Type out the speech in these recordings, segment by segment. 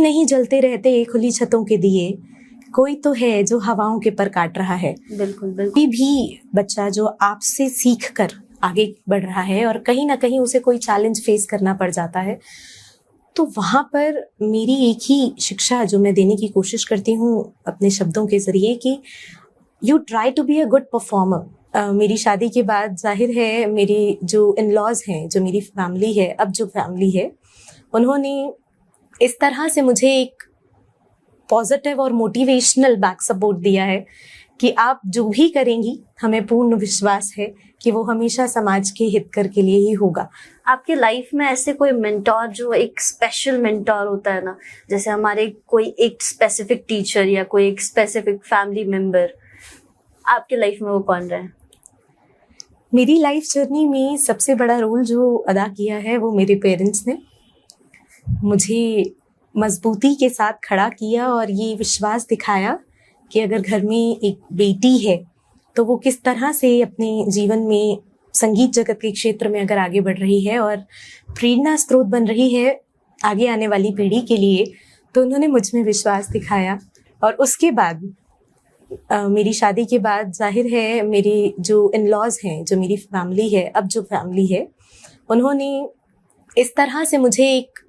नहीं जलते रहते खुली छतों के दिए, कोई तो है जो हवाओं के पर काट रहा है। बिल्कुल बिल्कुल। कोई भी बच्चा जो आपसे सीख कर आगे बढ़ रहा है और कहीं ना कहीं उसे कोई चैलेंज फेस करना पड़ जाता है, तो वहाँ पर मेरी एक ही शिक्षा जो मैं देने की कोशिश करती हूँ अपने शब्दों के जरिए कि you try to be a good performer. मेरी शादी के बाद जाहिर है मेरी जो इन लॉज हैं, जो मेरी फैमिली है, अब जो फैमिली है, उन्होंने इस तरह से मुझे एक पॉजिटिव और मोटिवेशनल बैक सपोर्ट दिया है कि आप जो भी करेंगी, हमें पूर्ण विश्वास है कि वो हमेशा समाज के हित कर के लिए ही होगा। आपके लाइफ में ऐसे कोई मेंटोर, जो एक स्पेशल मेंटोर होता है ना, जैसे हमारे कोई एक स्पेसिफिक टीचर या कोई एक स्पेसिफिक फैमिली मेंबर, आपके लाइफ में वो कौन रहा है? मेरी लाइफ जर्नी में सबसे बड़ा रोल जो अदा किया है वो मेरे पेरेंट्स ने। मुझे मजबूती के साथ खड़ा किया और ये विश्वास दिखाया कि अगर घर में एक बेटी है तो वो किस तरह से अपने जीवन में संगीत जगत के क्षेत्र में अगर आगे बढ़ रही है और प्रेरणा स्रोत बन रही है आगे आने वाली पीढ़ी के लिए, तो उन्होंने मुझ में विश्वास दिखाया। और उसके बाद मेरी शादी के बाद जाहिर है मेरी जो इन लॉज हैं, जो मेरी फैमिली है, अब जो फैमिली है, उन्होंने इस तरह से मुझे एक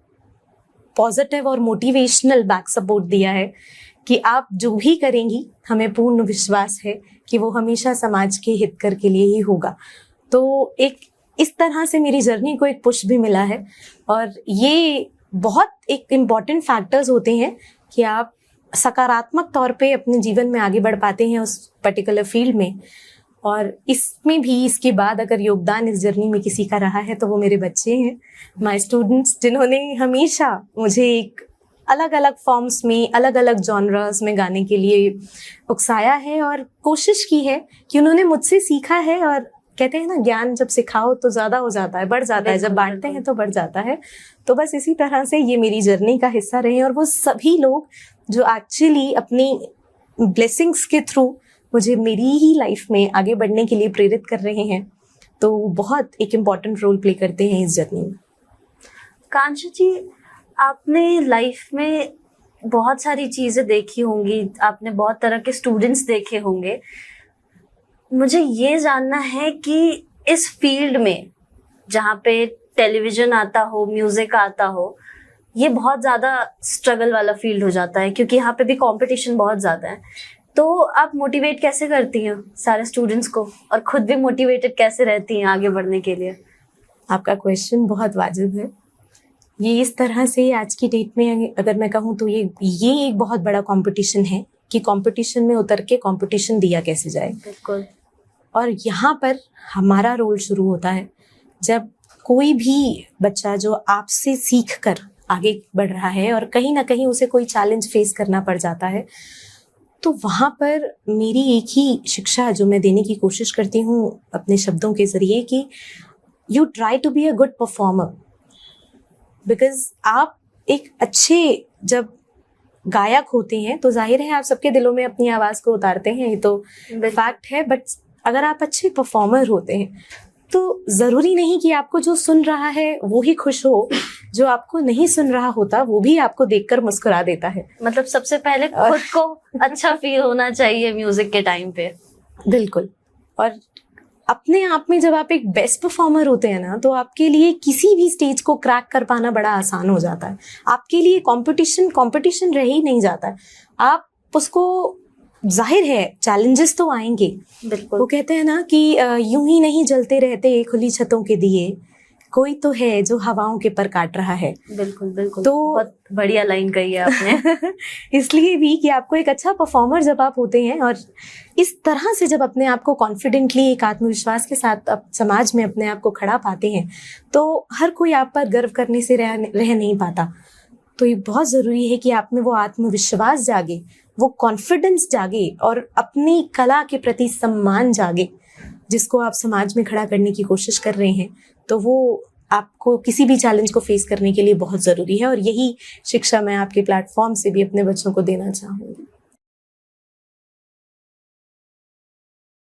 पॉजिटिव और मोटिवेशनल बैक सपोर्ट दिया है कि आप जो भी करेंगी, हमें पूर्ण विश्वास है कि वो हमेशा समाज के हित कर के लिए ही होगा। तो एक इस तरह से मेरी जर्नी को एक पुश भी मिला है। और ये बहुत एक इम्पॉर्टेंट फैक्टर्स होते हैं कि आप सकारात्मक तौर पे अपने जीवन में आगे बढ़ पाते हैं उस पर्टिकुलर फील्ड में। और इसमें भी इसके बाद अगर योगदान इस जर्नी में किसी का रहा है तो वो मेरे बच्चे हैं, माय स्टूडेंट्स, जिन्होंने हमेशा मुझे एक अलग अलग फॉर्म्स में, अलग अलग जॉनर्स में गाने के लिए उकसाया है और कोशिश की है कि उन्होंने मुझसे सीखा है। और कहते हैं ना, ज्ञान जब सिखाओ तो ज़्यादा हो जाता है, बढ़ जाता है, जब बांटते हैं तो बढ़ जाता है। तो बस इसी तरह से ये मेरी जर्नी का हिस्सा रहे और वो सभी लोग जो एक्चुअली अपनी ब्लेसिंग्स के थ्रू मुझे मेरी ही लाइफ में आगे बढ़ने के लिए प्रेरित कर रहे हैं, तो बहुत एक इम्पॉर्टेंट रोल प्ले करते हैं इस जर्नी में। कांक्षा जी, आपने लाइफ में बहुत सारी चीज़ें देखी होंगी, आपने बहुत तरह के स्टूडेंट्स देखे होंगे। मुझे ये जानना है कि इस फील्ड में, जहाँ पे टेलीविज़न आता हो, म्यूज़िक आता हो, ये बहुत ज़्यादा स्ट्रगल वाला फील्ड हो जाता है क्योंकि यहाँ पे भी कंपटीशन बहुत ज़्यादा है। तो आप मोटिवेट कैसे करती हैं सारे स्टूडेंट्स को और खुद भी मोटिवेटेड कैसे रहती हैं आगे बढ़ने के लिए? आपका क्वेश्चन बहुत वाजिब है। ये इस तरह से आज की डेट में अगर मैं कहूँ तो ये एक बहुत बड़ा कंपटीशन है कि कंपटीशन में उतर के कंपटीशन दिया कैसे जाए। बिल्कुल। और यहाँ पर हमारा रोल शुरू होता है जब कोई भी बच्चा जो आपसे सीख कर आगे बढ़ रहा है और कहीं ना कहीं उसे कोई चैलेंज फेस करना पड़ जाता है, तो वहाँ पर मेरी एक ही शिक्षा जो मैं देने की कोशिश करती हूँ अपने शब्दों के जरिए कि you try to be a good performer. Because आप एक अच्छे जब गायक होते हैं तो जाहिर है आप सबके दिलों में अपनी आवाज़ को उतारते हैं, ये तो फैक्ट है। बट अगर आप अच्छे परफॉर्मर होते हैं तो ज़रूरी नहीं कि आपको जो सुन रहा है वो ही खुश हो, जो आपको नहीं सुन रहा होता वो भी आपको देखकर मुस्कुरा देता है। मतलब सबसे पहले खुद को अच्छा फील होना चाहिए म्यूजिक के टाइम पे। बिल्कुल। और अपने आप में जब आप एक बेस्ट परफॉर्मर होते हैं ना, तो आपके लिए किसी भी स्टेज को क्रैक कर पाना बड़ा आसान हो जाता है। आपके लिए कंपटीशन रह ही नहीं जाता है। आप उसको, जाहिर है चैलेंजेस तो आएंगे। बिल्कुल। वो कहते हैं ना कि यूं ही नहीं जलते रहते खुली छतों के दिए, कोई तो है जो हवाओं के पर काट रहा है। बिल्कुल बिल्कुल। तो बहुत बढ़िया लाइन कही है आपने। इसलिए भी कि आपको एक अच्छा परफॉर्मर जब आप होते हैं और इस तरह से जब अपने आप को कॉन्फिडेंटली, एक आत्मविश्वास के साथ आप समाज में अपने आप को खड़ा पाते हैं, तो हर कोई आप पर गर्व करने से रह नहीं पाता। तो ये बहुत ज़रूरी है कि आप में वो आत्मविश्वास जागे, वो कॉन्फिडेंस जागे और अपनी कला के प्रति सम्मान जागे, जिसको आप समाज में खड़ा करने की कोशिश कर रहे हैं। तो वो आपको किसी भी चैलेंज को फेस करने के लिए बहुत ज़रूरी है और यही शिक्षा मैं आपके प्लेटफॉर्म से भी अपने बच्चों को देना चाहूँगी।